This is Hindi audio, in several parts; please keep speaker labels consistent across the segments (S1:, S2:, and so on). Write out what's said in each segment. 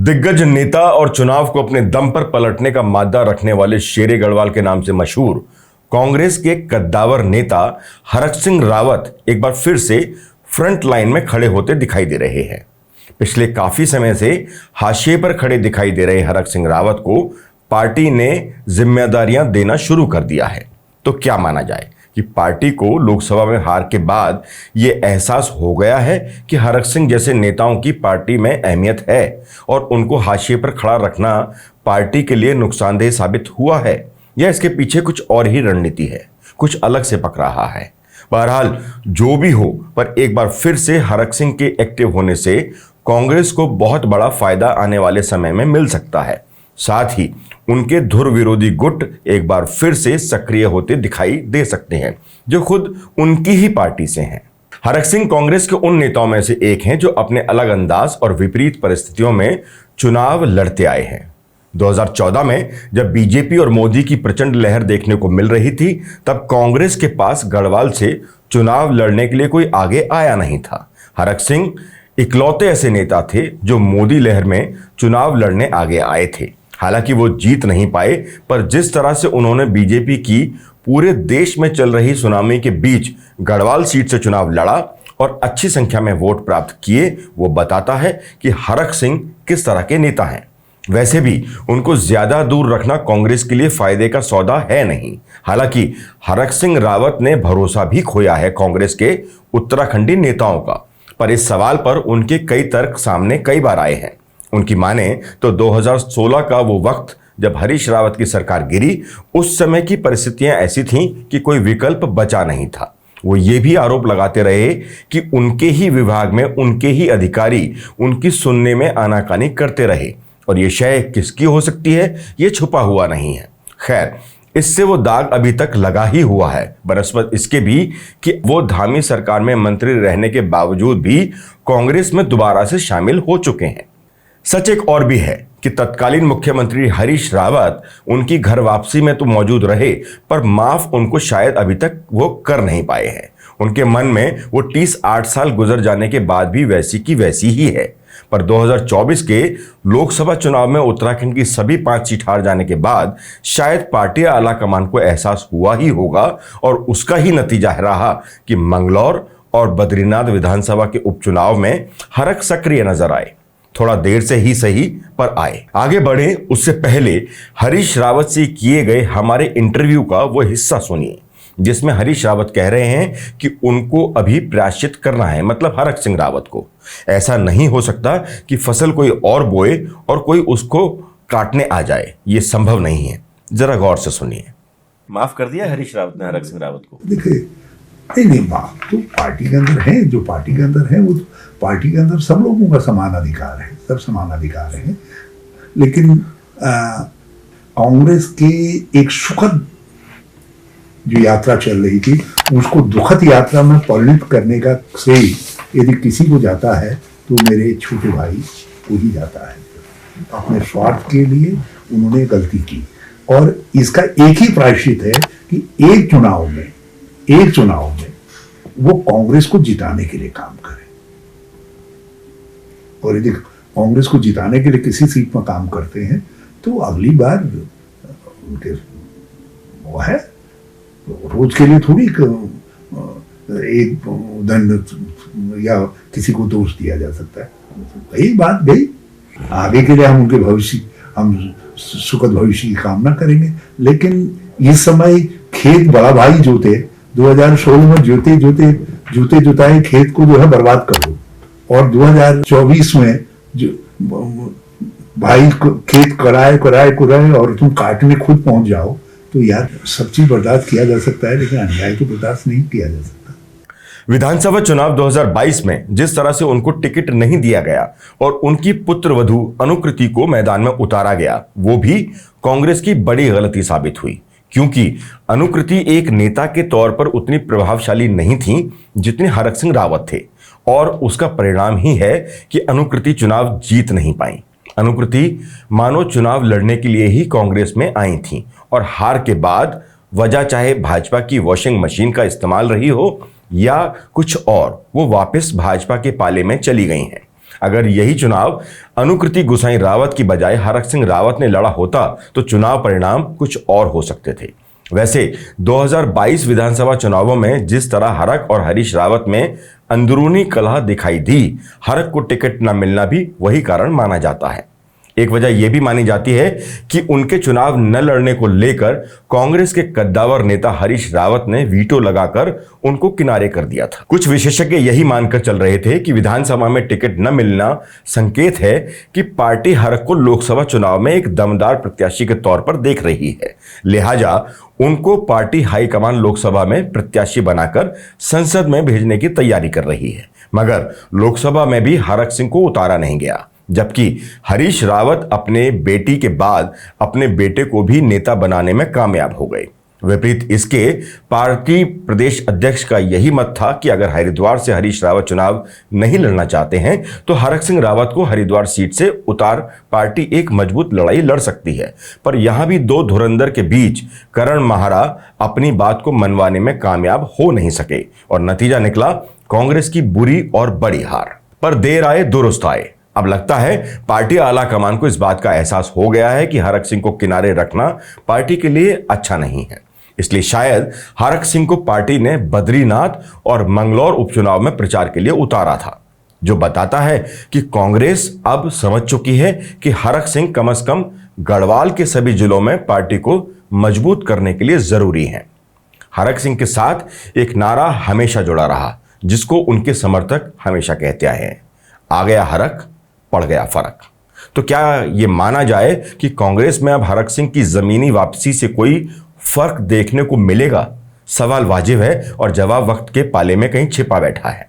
S1: दिग्गज नेता और चुनाव को अपने दम पर पलटने का मादा रखने वाले शेरे गढ़वाल के नाम से मशहूर कांग्रेस के कद्दावर नेता हरक सिंह रावत एक बार फिर से फ्रंट लाइन में खड़े होते दिखाई दे रहे हैं। पिछले काफी समय से हाशिए पर खड़े दिखाई दे रहे हरक सिंह रावत को पार्टी ने जिम्मेदारियां देना शुरू कर दिया है। तो क्या माना जाए कि पार्टी को लोकसभा में हार के बाद यह एहसास हो गया है कि हरक सिंह जैसे नेताओं की पार्टी में अहमियत है और उनको हाशिए पर खड़ा रखना पार्टी के लिए नुकसानदेह साबित हुआ है, या इसके पीछे कुछ और ही रणनीति है, कुछ अलग से पक रहा है। बहरहाल जो भी हो, पर एक बार फिर से हरक सिंह के एक्टिव होने से कांग्रेस को बहुत बड़ा फायदा आने वाले समय में मिल सकता है। साथ ही उनके धुर विरोधी गुट एक बार फिर से सक्रिय होते दिखाई दे सकते हैं, जो खुद उनकी ही पार्टी से हैं। हरक सिंह कांग्रेस के उन नेताओं में से एक हैं जो अपने अलग अंदाज और विपरीत परिस्थितियों में चुनाव लड़ते आए हैं। 2014 में जब बीजेपी और मोदी की प्रचंड लहर देखने को मिल रही थी, तब कांग्रेस के पास गढ़वाल से चुनाव लड़ने के लिए कोई आगे आया नहीं था। हरक सिंह इकलौते ऐसे नेता थे जो मोदी लहर में चुनाव लड़ने आगे आए थे। हालांकि वो जीत नहीं पाए, पर जिस तरह से उन्होंने बीजेपी की पूरे देश में चल रही सुनामी के बीच गढ़वाल सीट से चुनाव लड़ा और अच्छी संख्या में वोट प्राप्त किए, वो बताता है कि हरक सिंह किस तरह के नेता हैं। वैसे भी उनको ज्यादा दूर रखना कांग्रेस के लिए फायदे का सौदा है नहीं। हालांकि हरक सिंह रावत ने भरोसा भी खोया है कांग्रेस के उत्तराखंडी नेताओं का, पर इस सवाल पर उनके कई तर्क सामने कई बार आए हैं। उनकी माने तो 2016 का वो वक्त जब हरीश रावत की सरकार गिरी, उस समय की परिस्थितियां ऐसी थीं कि कोई विकल्प बचा नहीं था। वो ये भी आरोप लगाते रहे कि उनके ही विभाग में उनके ही अधिकारी उनकी सुनने में आनाकानी करते रहे, और ये शय किसकी हो सकती है ये छुपा हुआ नहीं है। खैर, इससे वो दाग अभी तक लगा ही हुआ है, बनस्पत इसके भी कि वो धामी सरकार में मंत्री रहने के बावजूद भी कांग्रेस में दोबारा से शामिल हो चुके हैं। सच एक और भी है कि तत्कालीन मुख्यमंत्री हरीश रावत उनकी घर वापसी में तो मौजूद रहे, पर माफ उनको शायद अभी तक वो कर नहीं पाए हैं। उनके मन में वो 8 साल गुजर जाने के बाद भी वैसी की वैसी ही है। पर 2024 के लोकसभा चुनाव में उत्तराखंड की सभी 5 सीट हार जाने के बाद शायद पार्टी आला कमान को एहसास हुआ ही होगा, और उसका ही नतीजा रहा कि मंगलौर और बद्रीनाथ विधानसभा के उपचुनाव में हरक सक्रिय नजर आए। थोड़ा देर से ही सही, पर आए। आगे बढ़े उससे पहले हरीश रावत से किए गए हमारे इंटरव्यू का वो हिस्सा सुनिए, जिसमें हरीश रावत कह रहे हैं कि उनको अभी प्रायश्चित करना है, मतलब हरक सिंह रावत को। ऐसा नहीं हो सकता कि फसल कोई और बोए और कोई उसको काटने आ जाए, ये संभव नहीं है। जरा गौर से सुनिए।
S2: माफ कर दिया हरीश रावत ने हरक सिंह रावत को?
S3: देखिए, नहीं माफ तो पार्टी के अंदर है, जो पार्टी के अंदर है वो पार्टी के अंदर सब लोगों का समान अधिकार है, सब समान अधिकार है। लेकिन कांग्रेस के एक सुखद जो यात्रा चल रही थी, उसको दुखद यात्रा में परिणत करने का श्रेय यदि किसी को जाता है तो मेरे छोटे भाई को ही जाता है। अपने स्वार्थ के लिए उन्होंने गलती की, और इसका एक ही प्रायश्चित है कि एक चुनाव में वो कांग्रेस को जिताने के लिए काम करे। और यदि कांग्रेस को जिताने के लिए किसी सीट में काम करते हैं तो अगली बार उनके वो है, रोज के लिए थोड़ी एक दंड या किसी को दोष दिया जा सकता है। वही बात गई, आगे के लिए हम उनके भविष्य, हम सुखद भविष्य की कामना करेंगे। लेकिन इस समय खेत बड़ा भाई जोते, 2016 में जोते जुताए खेत को जो है बर्बाद कर दो, और 2024 में जो भाई खेत कराए और तुम काटने खुद पहुंच जाओ, तो यार सब चीज बर्दाश्त किया जा सकता है, लेकिन अन्याय तो बर्दाश्त नहीं किया जा सकता।
S1: विधानसभा चुनाव 2022 में जिस तरह से उनको टिकट नहीं दिया गया और उनकी पुत्रवधू अनुकृति को मैदान में उतारा गया, वो भी कांग्रेस की बड़ी गलती साबित हुई, क्योंकि अनुकृति एक नेता के तौर पर उतनी प्रभावशाली नहीं थी जितने हरक सिंह रावत थे, और उसका परिणाम ही है कि अनुकृति चुनाव जीत नहीं पाई। अनुकृति मानो चुनाव लड़ने के लिए ही कांग्रेस में आई थी, और हार के बाद वजह चाहे भाजपा की वॉशिंग मशीन का इस्तेमाल रही हो या कुछ और, वो वापस भाजपा के पाले में चली गई हैं। अगर यही चुनाव अनुकृति गुसाई रावत की बजाय हरक सिंह रावत ने लड़ा होता तो चुनाव परिणाम कुछ और हो सकते थे। वैसे 2022 विधानसभा चुनावों में जिस तरह हरक और हरीश रावत में अंदरूनी कलह दिखाई दी, हरक को टिकट न मिलना भी वही कारण माना जाता है। एक वजह यह भी मानी जाती है कि उनके चुनाव न लड़ने को लेकर कांग्रेस के कद्दावर नेता हरीश रावत ने वीटो लगाकर उनको किनारे कर दिया था। कुछ विशेषज्ञ यही मानकर चल रहे थे कि विधानसभा में टिकट न मिलना संकेत है कि पार्टी हरक को लोकसभा चुनाव में एक दमदार प्रत्याशी के तौर पर देख रही है, लिहाजा उनको पार्टी हाईकमान लोकसभा में प्रत्याशी बनाकर संसद में भेजने की तैयारी कर रही है। मगर लोकसभा में भी हरक सिंह को उतारा नहीं गया, जबकि हरीश रावत अपने बेटी के बाद अपने बेटे को भी नेता बनाने में कामयाब हो गए। विपरीत इसके पार्टी प्रदेश अध्यक्ष का यही मत था कि अगर हरिद्वार से हरीश रावत चुनाव नहीं लड़ना चाहते हैं तो हरक सिंह रावत को हरिद्वार सीट से उतार पार्टी एक मजबूत लड़ाई लड़ सकती है। पर यहां भी दो धुरंधर के बीच करण माहरा अपनी बात को मनवाने में कामयाब हो नहीं सके और नतीजा निकला कांग्रेस की बुरी और बड़ी हार। पर देर आए दुरुस्त आए। अब लगता है पार्टी आला कमान को इस बात का एहसास हो गया है कि हरक सिंह को किनारे रखना पार्टी के लिए अच्छा नहीं है। इसलिए शायद हरक सिंह को पार्टी ने बद्रीनाथ और मंगलौर उपचुनाव में प्रचार के लिए उतारा था, जो बताता है कि कांग्रेस अब समझ चुकी है कि हरक सिंह कम से कम गढ़वाल के सभी जिलों में पार्टी को मजबूत करने के लिए जरूरी है। हरक सिंह के साथ एक नारा हमेशा जुड़ा रहा, जिसको उनके समर्थक हमेशा कहते आए हैं, आ गया हरक पड़ गया फर्क। तो क्या यह माना जाए कि कांग्रेस में अब हरक सिंह की जमीनी वापसी से कोई फर्क देखने को मिलेगा? सवाल वाजिब है और जवाब वक्त के पाले में कहीं छिपा बैठा है।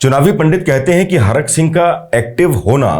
S1: चुनावी पंडित कहते हैं कि हरक सिंह का एक्टिव होना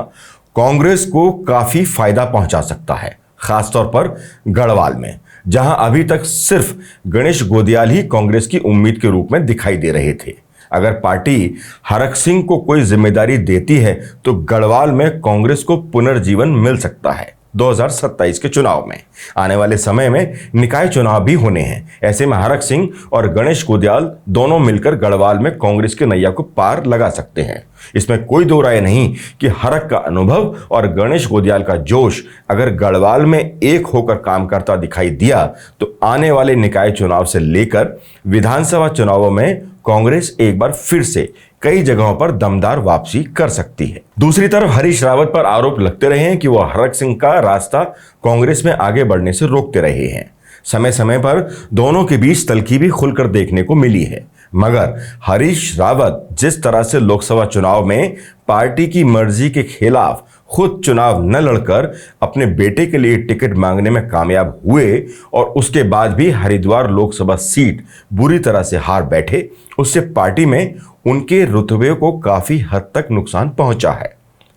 S1: कांग्रेस को काफी फायदा पहुंचा सकता है, खासतौर पर गढ़वाल में, जहां अभी तक सिर्फ गणेश गोदियाल ही कांग्रेस की उम्मीद के रूप में दिखाई दे रहे थे। अगर पार्टी हरक सिंह को कोई जिम्मेदारी देती है तो गढ़वाल में कांग्रेस को पुनर्जीवन मिल सकता है। 2027 के चुनाव में आने वाले समय में निकाय चुनाव भी होने हैं। ऐसे में हरक सिंह और गणेश गोदियाल दोनों मिलकर गढ़वाल में कांग्रेस के नैया को पार लगा सकते हैं। इसमें कोई दो राय नहीं कि हरक का अनुभव और गणेश गोदियाल का जोश अगर गढ़वाल में एक होकर काम करता दिखाई दिया तो आने वाले निकाय चुनाव से लेकर विधानसभा चुनावों में कांग्रेस एक बार फिर से कई जगहों पर दमदार वापसी कर सकती है। दूसरी तरफ हरीश रावत पर आरोप लगते रहे हैं कि वह हरक सिंह का रास्ता कांग्रेस में आगे बढ़ने से रोकते रहे हैं। समय समय पर दोनों के बीच तल्खी भी खुलकर देखने को मिली है, मगर हरीश रावत जिस तरह से लोकसभा चुनाव में पार्टी की मर्जी के खिलाफ खुद चुनाव न लड़कर अपने बेटे के लिए टिकट मांगने में कामयाब हुए और उसके बाद भी हरिद्वार लोकसभा सीट बुरी तरह से हार बैठे, उससे पार्टी में उनके रुतबे को काफी हद तक नुकसान पहुंचा है।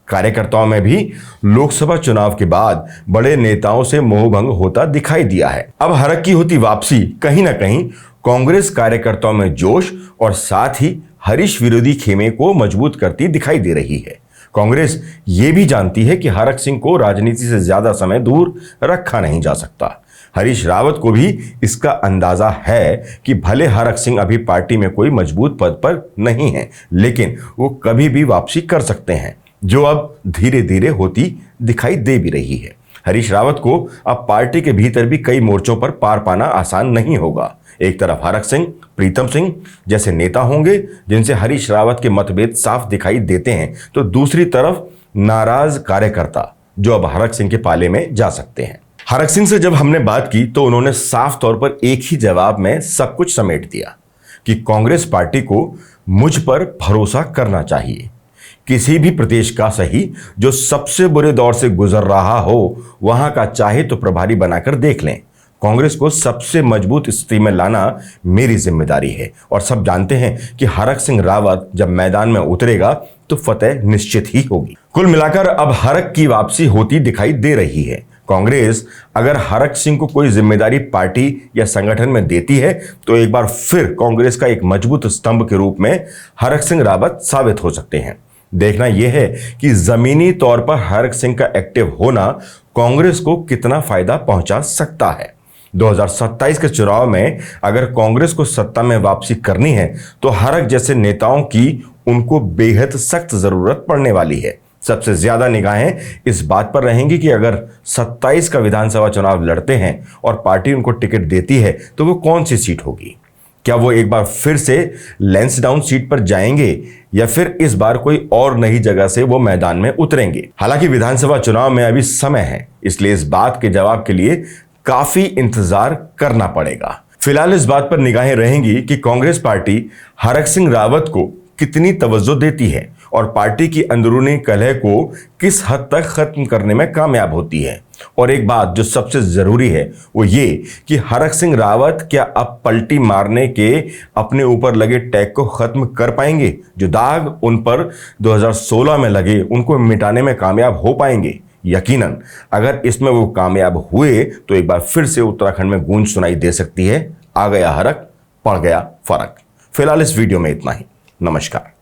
S1: कार्यकर्ताओं में भी लोकसभा चुनाव के बाद बड़े नेताओं से मोहभंग होता दिखाई दिया है। अब हरक की होती वापसी कहीं ना कहीं कांग्रेस कार्यकर्ताओं में जोश और साथ ही हरीश विरोधी खेमे को मजबूत करती दिखाई दे रही है। कांग्रेस ये भी जानती है कि हरक सिंह को राजनीति से ज्यादा समय दूर रखा नहीं जा सकता। हरीश रावत को भी इसका अंदाजा है कि भले हरक सिंह अभी पार्टी में कोई मजबूत पद पर नहीं है, लेकिन वो कभी भी वापसी कर सकते हैं, जो अब धीरे धीरे होती दिखाई दे भी रही है। हरीश रावत को अब पार्टी के भीतर भी कई मोर्चों पर पार पाना आसान नहीं होगा। एक तरफ हरक सिंह, प्रीतम सिंह जैसे नेता होंगे जिनसे हरीश रावत के मतभेद साफ दिखाई देते हैं, तो दूसरी तरफ नाराज कार्यकर्ता जो अब हरक सिंह के पाले में जा सकते हैं। हरक सिंह से जब हमने बात की तो उन्होंने साफ तौर पर एक ही जवाब में सब कुछ समेट दिया कि कांग्रेस पार्टी को मुझ पर भरोसा करना चाहिए। किसी भी प्रदेश का सही जो सबसे बुरे दौर से गुजर रहा हो वहां का चाहे तो प्रभारी बनाकर देख लें। कांग्रेस को सबसे मजबूत स्थिति में लाना मेरी जिम्मेदारी है और सब जानते हैं कि हरक सिंह रावत जब मैदान में उतरेगा तो फतेह निश्चित ही होगी। कुल मिलाकर अब हरक की वापसी होती दिखाई दे रही है। कांग्रेस अगर हरक सिंह को कोई जिम्मेदारी पार्टी या संगठन में देती है तो एक बार फिर कांग्रेस का एक मजबूत स्तंभ के रूप में हरक सिंह रावत साबित हो सकते हैं। देखना यह है कि जमीनी तौर पर हरक सिंह का एक्टिव होना कांग्रेस को कितना फायदा पहुंचा सकता है। 2027 के चुनाव में अगर कांग्रेस को सत्ता में वापसी करनी है तो हरक जैसे नेताओं की उनको बेहद सख्त जरूरत पड़ने वाली है। सबसे ज्यादा निगाहें इस बात पर रहेंगी कि अगर 27 का विधानसभा चुनाव लड़ते हैं और पार्टी उनको टिकट देती है तो वो कौन सी सीट होगी। क्या वो एक बार फिर से लैंसडाउन सीट पर जाएंगे या फिर इस बार कोई और नई जगह से वो मैदान में उतरेंगे। हालांकि विधानसभा चुनाव में अभी समय है, इसलिए इस बात के जवाब के लिए काफी इंतजार करना पड़ेगा। फिलहाल इस बात पर निगाहें रहेंगी कि कांग्रेस पार्टी हरक सिंह रावत को कितनी तवज्जो देती है और पार्टी की अंदरूनी कलह को किस हद तक खत्म करने में कामयाब होती है। और एक बात जो सबसे जरूरी है वो ये कि हरक सिंह रावत क्या अब पलटी मारने के अपने ऊपर लगे टैग को खत्म कर पाएंगे। जो दाग उन पर 2016 में लगे उनको मिटाने में कामयाब हो पाएंगे। यकीनन अगर इसमें वो कामयाब हुए तो एक बार फिर से उत्तराखंड में गूंज सुनाई दे सकती है, आ गया हरक, पड़ गया फर्क। फिलहाल इस वीडियो में इतना ही। नमस्कार।